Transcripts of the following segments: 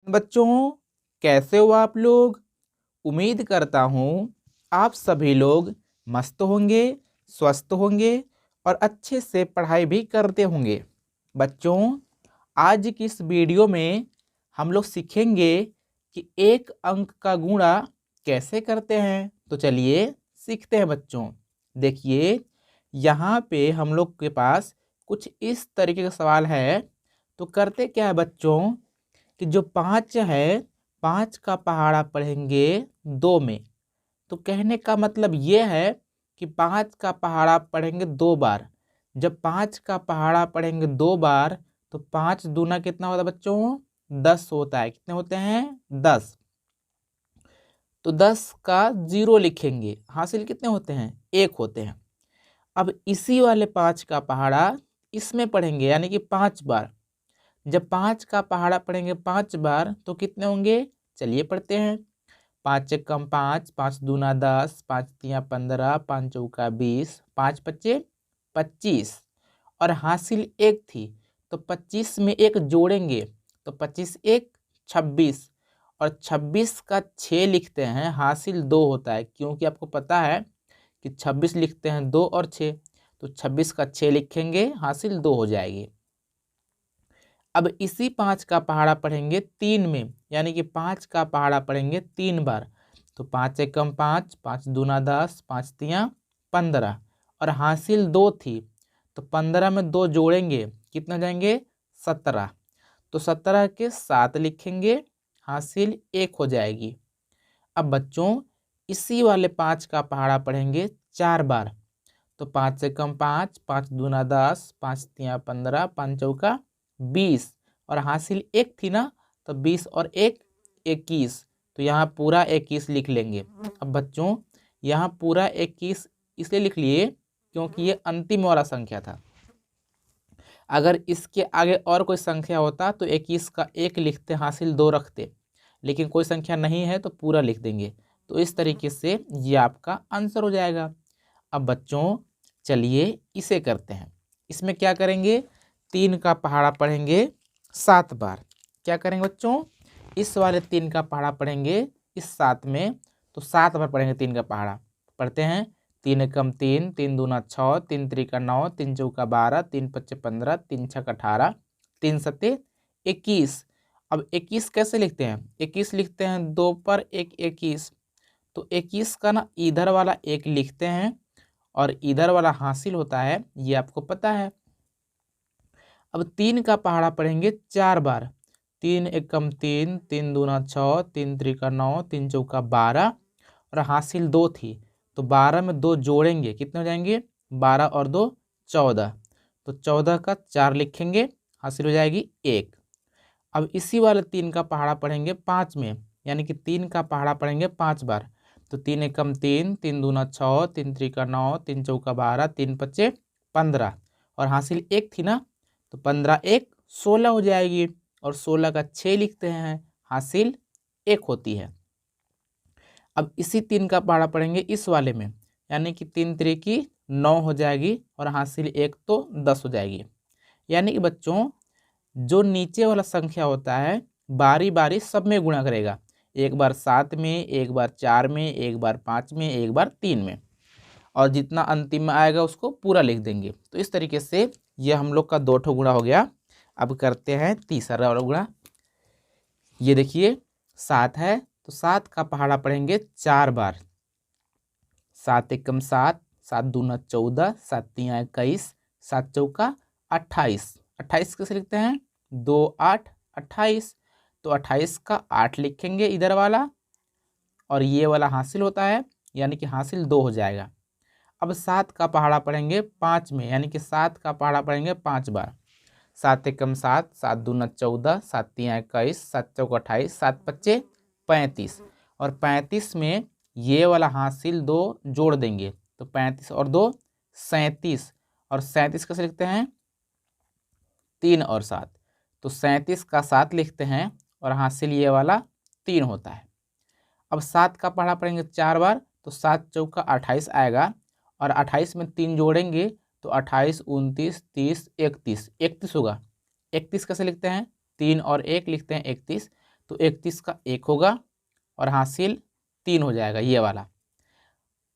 बच्चों, कैसे हो आप लोग। उम्मीद करता हूँ आप सभी लोग मस्त होंगे, स्वस्थ होंगे और अच्छे से पढ़ाई भी करते होंगे। बच्चों, आज की इस वीडियो में हम लोग सीखेंगे कि एक अंक का गुणा कैसे करते हैं। तो चलिए सीखते हैं बच्चों। देखिए, यहाँ पे हम लोग के पास कुछ इस तरीके का सवाल है। तो करते क्या है बच्चों कि जो 5 है, 5 का पहाड़ा पढ़ेंगे 2 में। तो कहने का मतलब ये है कि 5 का पहाड़ा पढ़ेंगे 2 बार। जब 5 का पहाड़ा पढ़ेंगे 2 बार तो 5 दूना कितना होता है बच्चों? 10 होता है। कितने होते हैं? 10। तो 10 का 0 लिखेंगे। हासिल कितने होते हैं? 1 होते हैं। अब इसी वाले 5 का पहाड़ा इसमें पढ़ेंगे, यानी कि 5 बार। जब 5 का पहाड़ा पढ़ेंगे 5 बार तो कितने होंगे? चलिए पढ़ते हैं। 5 एकम 5, 5 दूना 10, 5 तिया 15, 5 चौका 20, 5 पच्चे 25 और हासिल 1 थी। तो 25 में 1 जोड़ेंगे तो 25 1 26 और 26 का 6 लिखते हैं। हासिल 2 होता है, क्योंकि आपको पता है कि 26 लिखते हैं 2 और 6। तो 26 का 6 लिखेंगे, हासिल 2 हो जाएगी। अब इसी 5 का पहाड़ा पढ़ेंगे 3 में, यानी कि 5 का पहाड़ा पढ़ेंगे 3 बार। तो 5 एकम 5, 5 दूना 10, 5 तिया 15 और हासिल 2 थी। तो 15 में 2 जोड़ेंगे, कितना जाएंगे? 17। तो 17 के 7 लिखेंगे, हासिल 1 हो जाएगी। अब बच्चों, इसी वाले 5 का पहाड़ा पढ़ेंगे 4 बार। तो 5 एकम 5, 5 दूना 10, 5 तिया 15, 5 चौका 20 और हासिल 1 थी ना, तो 20 और 1 21। तो यहाँ पूरा 21 लिख लेंगे। अब बच्चों, यहाँ पूरा 21 इसलिए लिख लिए क्योंकि ये अंतिम वाला संख्या था। अगर इसके आगे और कोई संख्या होता तो 21 का 1 लिखते, हासिल 2 रखते, लेकिन कोई संख्या नहीं है तो पूरा लिख देंगे। तो इस तरीके से ये आपका आंसर हो जाएगा। अब बच्चों, चलिए इसे करते हैं। इसमें क्या करेंगे? 3 का पहाड़ा पढ़ेंगे 7 बार। क्या करेंगे बच्चों? इस वाले 3 का पहाड़ा पढ़ेंगे इस 7 में, तो 7 बार पढ़ेंगे 3 का पहाड़ा। पढ़ते हैं। 3 एकम 3, 3 दूना 6, 3 त्रिका 9, 3 चौका 12, 3 पच्चे 15, 3 छक 18, 3 सत्ते 21। अब 21 कैसे लिखते हैं? 21 लिखते हैं 2 पर 1 21। तो 21 का ना इधर वाला 1 लिखते हैं और इधर वाला हासिल होता है, ये आपको पता है। अब 3 का पहाड़ा पढ़ेंगे 4 बार। 3 एकम 3, 3 दूना 6, 3 त्रिका 9, 3 चौका 12 और हासिल 2 थी। तो 12 में 2 जोड़ेंगे, कितने हो जाएंगे? 12 और 2 14। तो 14 का 4 लिखेंगे, हासिल हो जाएगी 1। अब इसी वाले 3 का पहाड़ा पढ़ेंगे 5 में, यानी कि 3 का पहाड़ा पढ़ेंगे 5 बार। तो 3 एकम 3, 3 दूना 6, 3 त्रिका 9, 3 चौका 12, 3 पच्चे 15 और हासिल 1 थी ना, तो 15 1 16 हो जाएगी और 16 का 6 लिखते हैं, हासिल 1 होती है। अब इसी 3 का पहाड़ा पढ़ेंगे इस वाले में, यानी कि 3 त्रिकी 9 हो जाएगी और हासिल 1 तो 10 हो जाएगी। यानी कि बच्चों, जो नीचे वाला संख्या होता है बारी बारी सब में गुणा करेगा। एक बार 7 में, एक बार 4 में, एक बार 5 में, एक बार 3 में, और जितना अंतिम में आएगा उसको पूरा लिख देंगे। तो इस तरीके से ये हम लोग का 2 ठो गुणा हो गया। अब करते हैं तीसरा वाला गुणा। ये देखिए 7 है, तो 7 का पहाड़ा पढ़ेंगे 4 बार। 7 एकम 7, 7 दूना 14, 7 तिया 21, 7 चौका 28। 28 कैसे लिखते हैं? 2 8 28। तो 28 का 8 लिखेंगे इधर वाला और ये वाला हासिल होता है, यानी कि हासिल 2 हो जाएगा। अब 7 का पहाड़ा पढ़ेंगे 5 में, यानी कि 7 का पहाड़ा पढ़ेंगे 5 बार। 7 एकम 7, 7 दूना 14, 7 तिया 21, 7 चौका 28, 7 पच्चे 35 और 35 में ये वाला हासिल 2 जोड़ देंगे। तो 35 और 2 37 और 37 कैसे लिखते हैं? 3 और 7। तो 37 का 7 लिखते हैं और हासिल ये वाला 3 होता है। अब 7 का पहाड़ा पढ़ेंगे 4 बार, तो 7 चौका 28 आएगा और 28 में 3 जोड़ेंगे तो 28 29 30 31 31 होगा। 31 कैसे लिखते हैं? 3 और 1 लिखते हैं 31। तो 31 का 1 होगा और हासिल 3 हो जाएगा ये वाला।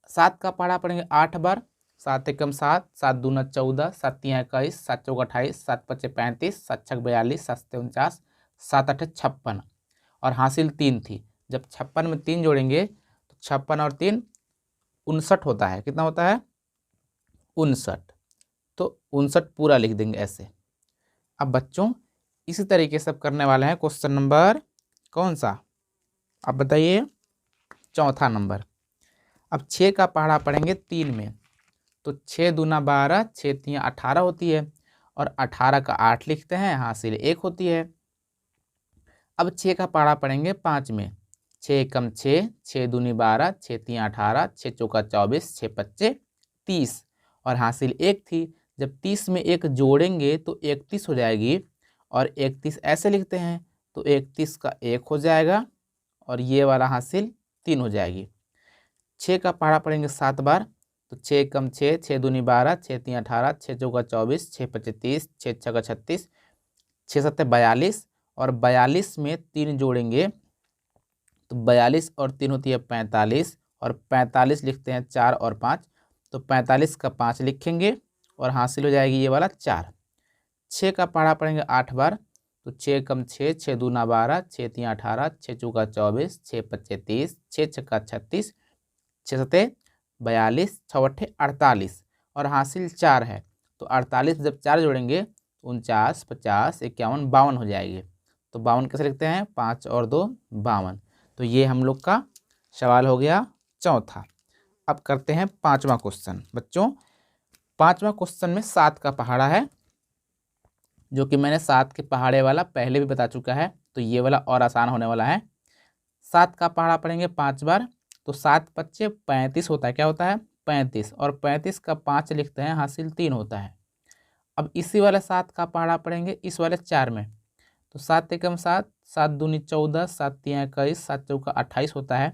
7 का पहाड़ा पढ़ेंगे 8 बार। 7 एकम 7, 7 दूना 14, 7 तिया 21, 7 चौका 28, 7 पचे 35, 7 छक 42, 7 सत्ते 49, 7 आठे 56 और हासिल 3 थी। जब 56 में 3 जोड़ेंगे तो 56 और 3 59 होता है। कितना होता है? 59। तो 59 पूरा लिख देंगे ऐसे। अब बच्चों इसी तरीके से अब करने वाले हैं क्वेश्चन नंबर कौन सा, आप बताइए? चौथा नंबर। अब 6 का पहाड़ा पढ़ेंगे 3 में। तो 6 दूना 12, 6 तिया 18 होती है और 18 का 8 लिखते हैं, हासिल 1 होती है। अब 6 का पहाड़ा पढ़ेंगे 5 में। 6 एकम 6, 6 दूनी 12, 6 तिया 18, 6 चौका 24, 6 पच्चे 30 और हासिल 1 थी। जब 30 में 1 जोड़ेंगे तो 31 हो जाएगी और 31 ऐसे लिखते हैं तो 31 का 1 हो जाएगा और ये वाला हासिल 3 हो जाएगी। 6 का पहाड़ा पढ़ेंगे 7 बार। तो 6 एकम 6, 6 दूनी 12, 6 तिया 18, 6 चौका 24, 6 पच्चे 30, 6 छक्का 36, 6 सत्ते 42 और 42 में 3 जोड़ेंगे तो 42 और 3 होती है 45 और 45 लिखते हैं 4 और 5, तो 45 का 5 लिखेंगे और हासिल हो जाएगी ये वाला 4। 6 का पहाड़ा पढ़ेंगे 8 बार। तो 6 एकम 6, 6 दूना 12, 6 तिया 18, 6 चौका 24, 6 पच्चे 30, 6 छक्का 36, 6 सत्ते 42, 6 अट्ठे 48 और हासिल 4 है। तो 48 जब 4 जोड़ेंगे 49, 50, 51, 52 हो जाएगी। तो 52 कैसे लिखते हैं? 5 और 2 52। तो ये हम लोग का सवाल हो गया चौथा। अब करते हैं 5वां क्वेश्चन। बच्चों 5वां क्वेश्चन में 7 का पहाड़ा है, जो कि मैंने 7 के पहाड़े वाला पहले भी बता चुका है, तो ये वाला और आसान होने वाला है। 7 का पहाड़ा पढ़ेंगे 5 बार। तो 7 पच्चे 35 होता है। क्या होता है? 35 और 35 का 5 लिखते हैं, हासिल 3 होता है। अब इसी वाले 7 का पहाड़ा पढ़ेंगे इस वाले 4 में। तो 7 एकम 7, 7 दूनी 14, 7 तिया 21, 7 चौका 28 होता है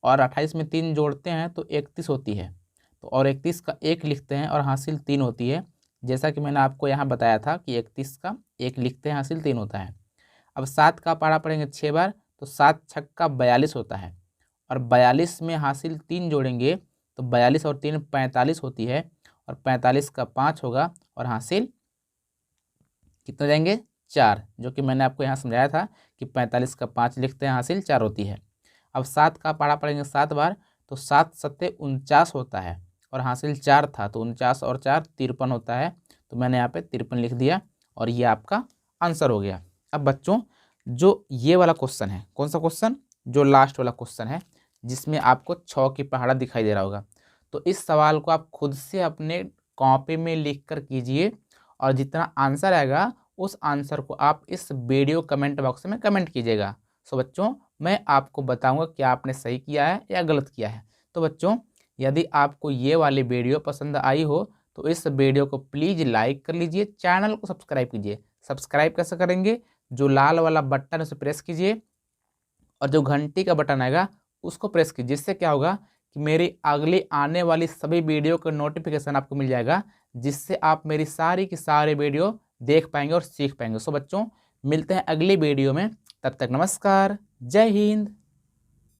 और 28 में 3 जोड़ते हैं तो 31 होती है। तो और 31 का 1 लिखते हैं और हासिल 3 होती है। जैसा कि मैंने आपको यहाँ बताया था कि 31 का 1 लिखते हैं, हासिल 3 होता है। अब 7 का पहाड़ा पढ़ेंगे 6 बार। तो 7 छक्का 42 होता है और 42 में हासिल 3 जोड़ेंगे तो 42 और 3 45 होती है और 45 का 5 होगा और हासिल कितने जाएंगे? 4, जो कि मैंने आपको यहाँ समझाया था कि 45 का 5 लिखते हैं, हासिल 4 होती है। अब 7 का पहाड़ा पढ़ेंगे 7 बार। तो 7 सत्ते 49 होता है और हासिल 4 था, तो 49 और 4 53 होता है। तो मैंने यहाँ पे 53 लिख दिया और ये आपका आंसर हो गया। अब बच्चों जो ये वाला क्वेश्चन है, कौन सा क्वेश्चन? जो लास्ट वाला क्वेश्चन है, जिसमें आपको 6 की पहाड़ा दिखाई दे रहा होगा। तो इस सवाल को आप खुद से अपने कॉपी में लिख कर कीजिए और जितना आंसर आएगा उस आंसर को आप इस वीडियो कमेंट बॉक्स में कमेंट कीजिएगा। सो बच्चों मैं आपको बताऊंगा क्या आपने सही किया है या गलत किया है। तो बच्चों यदि आपको ये वाली वीडियो पसंद आई हो तो इस वीडियो को प्लीज़ लाइक कर लीजिए, चैनल को सब्सक्राइब कीजिए। सब्सक्राइब कैसे करेंगे? जो लाल वाला बटन उसे प्रेस कीजिए और जो घंटी का बटन आएगा उसको प्रेस कीजिए। जिससे क्या होगा कि मेरी अगली आने वाली सभी वीडियो का नोटिफिकेशन आपको मिल जाएगा, जिससे आप मेरी सारी की सारी वीडियो देख पाएंगे और सीख पाएंगे। सो बच्चों मिलते हैं अगली वीडियो में, तब तक नमस्कार, जय हिंद।